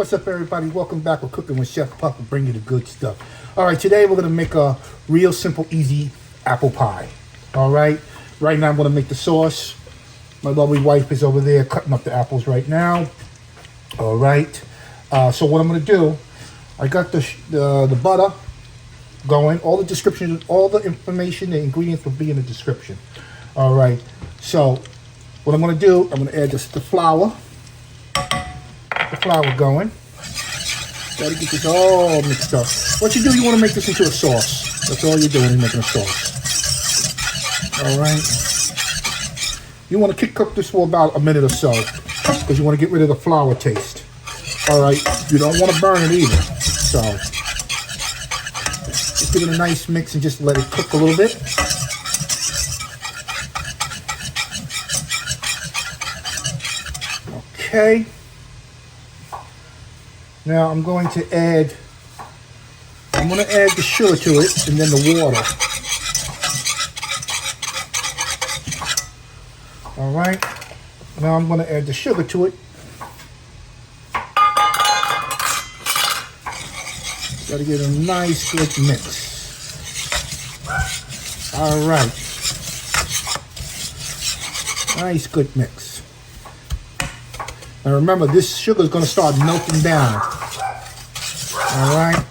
What's up, everybody? Welcome back. We're cooking with Chef Puff. We'll bring you the good stuff. All right, today we're gonna make a real simple, easy apple pie. All right, right now I'm gonna make the sauce. My lovely wife is over there cutting up the apples right now. All right, so what I'm gonna do, I got the butter going. All the description, all the information, the ingredients will be in the description. All right, so what I'm gonna do, I'm gonna add just the flour. The flour going. Gotta get this all mixed up. What you do, you want to make this into a sauce. That's all you're doing, making a sauce. All right. You want to cook this for about a minute or so, because you want to get rid of the flour taste. All right. You don't want to burn it either. So just give it a nice mix and just let it cook a little bit. Okay. Now I'm going to add the sugar to it and then the water. All right. Now I'm going to add the sugar to it. Got to get a nice good mix. All right. Nice good mix. Now remember, this sugar is going to start melting down. All right.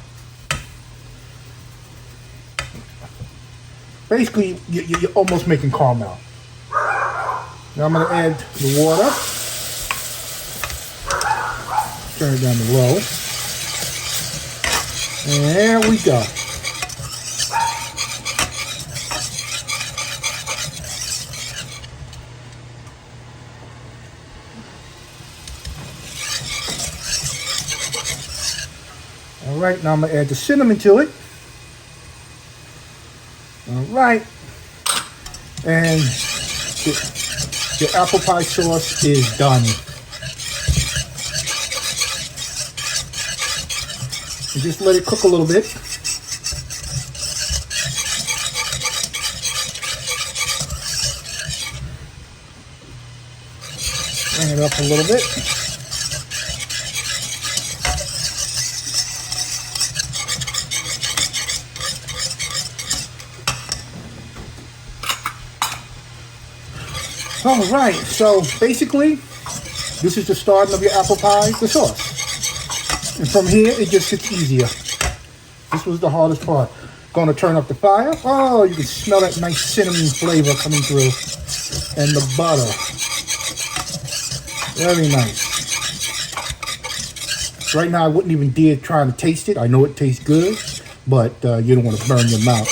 Basically, you're almost making caramel. Now I'm going to add the water. Turn it down to low. And there we go. All right, now I'm gonna add the cinnamon to it. All right, and the apple pie sauce is done. And just let it cook a little bit. Bring it up a little bit. All right, so basically, this is the starting of your apple pie, the sauce. And from here, it just gets easier. This was the hardest part. Going to turn up the fire. Oh, you can smell that nice cinnamon flavor coming through. And the butter. Very nice. Right now, I wouldn't even dare try to taste it. I know it tastes good, but you don't want to burn your mouth.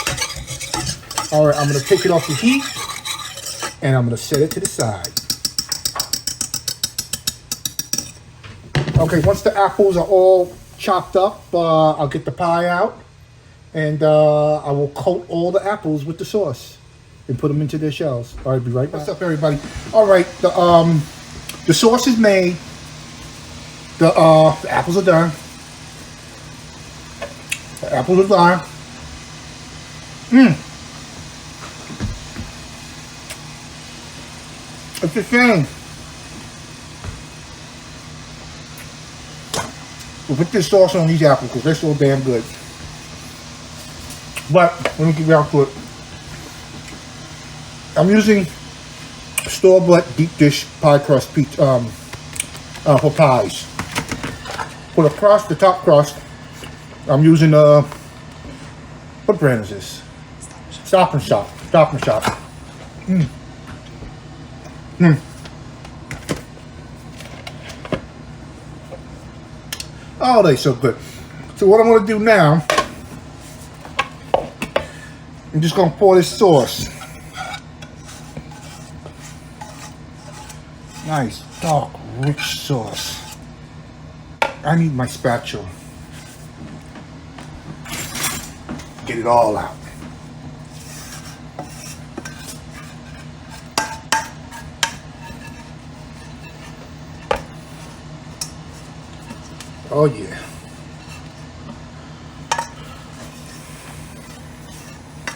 All right, I'm going to take it off the heat. And I'm going to set it to the side. Okay, once the apples are all chopped up, I'll get the pie out. And I will coat all the apples with the sauce. And put them into their shells. All right, be right back. What's up, everybody? All right, the sauce is made. The apples are done. The apples are done. It's a shame. We'll put this sauce on these apples because they're so damn good. But let me get down to it. I'm using store-bought deep dish pie crust for pies. For the crust, the top crust, I'm using what brand is this? Stop and Shop. Stop and Shop. Oh, they're so good. So what I'm going to do now, I'm just going to pour this sauce. Nice, dark, rich sauce. I need my spatula. Get it all out. Oh yeah.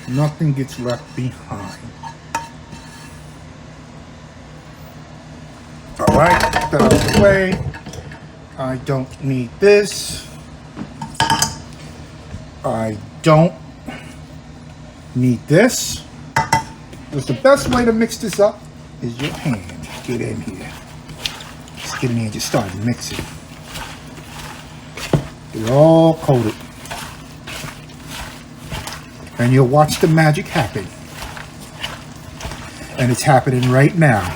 Nothing gets left behind. Alright, get that out of the way. I don't need this. I don't need this. Because the best way to mix this up is your hand. Get in here. Just get in here and just start mixing. Get all coated. And you'll watch the magic happen. And it's happening right now.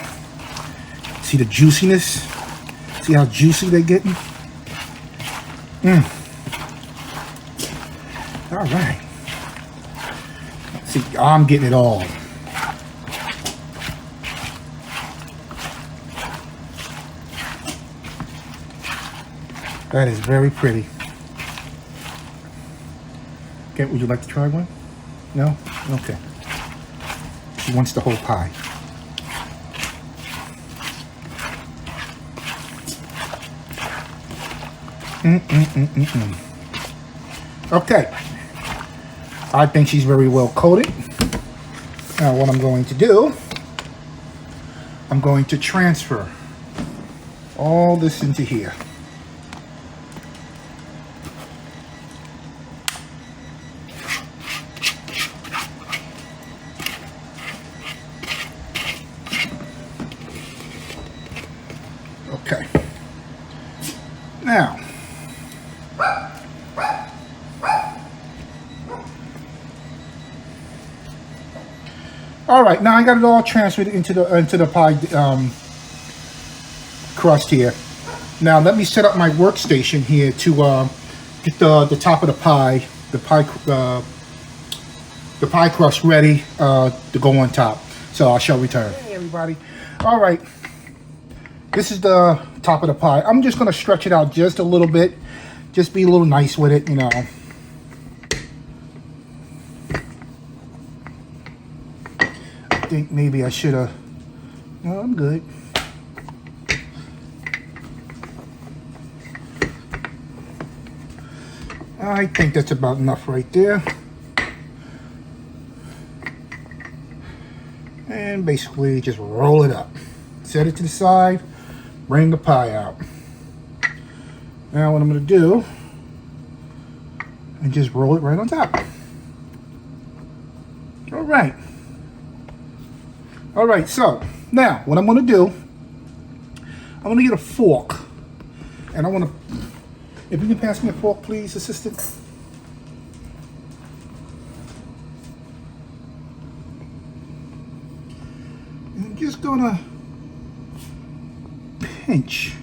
See the juiciness? See how juicy they're getting? All right. See, I'm getting it all. That is very pretty. Okay, would you like to try one? No? Okay. She wants the whole pie. Okay. I think she's very well coated. Now what I'm going to do, I'm going to transfer all this into here. Okay. Now, all right. Now I got it all transferred into the pie crust here. Now let me set up my workstation here to get the top of the pie crust ready to go on top. So I shall return. Hey everybody. All right. This is the top of the pie. I'm just going to stretch it out just a little bit. Just be a little nice with it, you know. I think maybe I should have... No, I'm good. I think that's about enough right there. And basically just roll it up. Set it to the side. Bring the pie out. Now what I'm going to do and just roll it right on top. All right. All right, so now what I'm going to do, I'm going to get a fork. And I want to, if you can pass me a fork, please, assistant. And I'm just going to pinch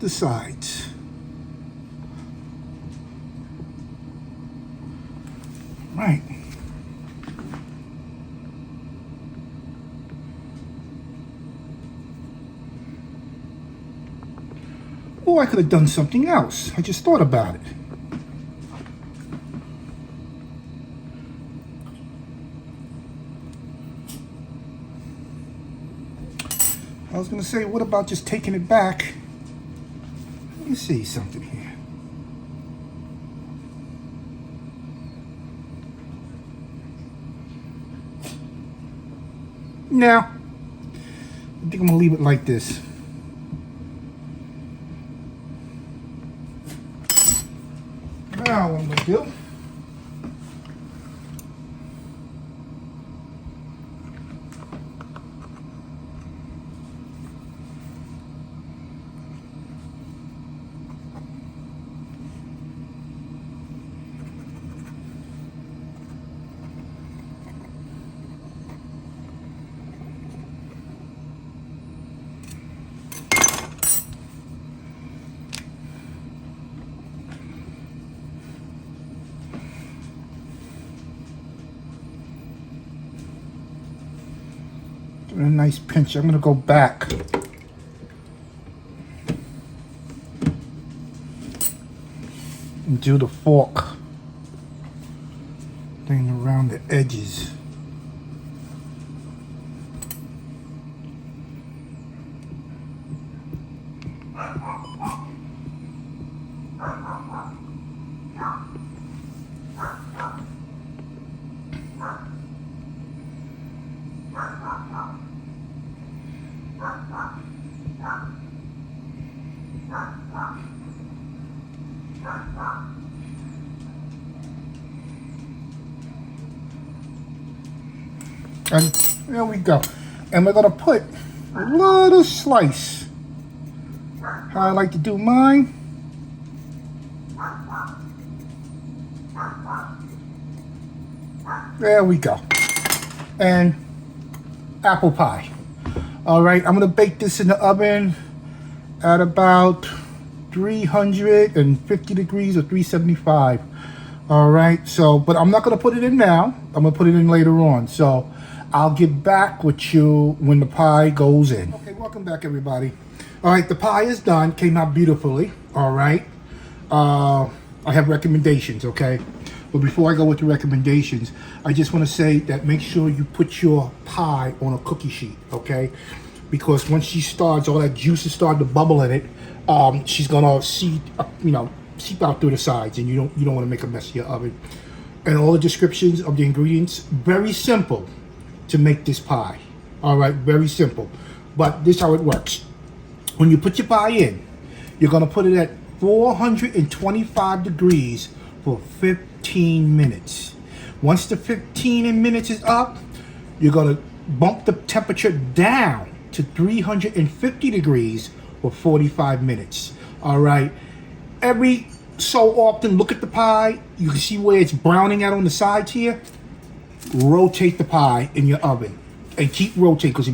the sides. Right. Oh, I could have done something else. I just thought about it. I was going to say, what about just taking it back? Let me see something here. No. I think I'm going to leave it like this. Now what I'm going to do, a nice pinch. I'm going to go back and do the fork thing around the edges. And there we go. And we're gonna put a little slice. How I like to do mine. There we go. And apple pie. All right, I'm gonna bake this in the oven at about 350 degrees or 375. All right, so, but I'm not gonna put it in now. I'm gonna put it in later on. So I'll get back with you when the pie goes in. Okay, welcome back everybody. All right, the pie is done, came out beautifully. All right, I have recommendations, okay? But before I go with the recommendations, I just want to say that make sure you put your pie on a cookie sheet, okay? Because once she starts, all that juice is starting to bubble in it, she's gonna seep out through the sides, and you don't want to make a mess of your oven. And all the descriptions of the ingredients, very simple to make this pie. All right, very simple. But this is how it works. When you put your pie in, you're gonna put it at 425 degrees for 15 minutes. Once the 15 minutes is up, you're gonna bump the temperature down to 350 degrees for 45 minutes. All right. Every so often, look at the pie. You can see where it's browning out on the sides here. Rotate the pie in your oven and keep rotating, because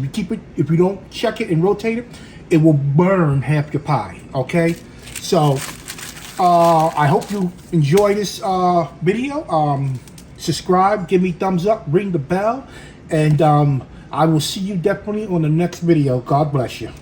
if you don't check it and rotate it, it will burn half your pie. Okay. So I hope you enjoy this video. Subscribe, give me thumbs up, ring the bell, and I will see you definitely on the next video. God bless you.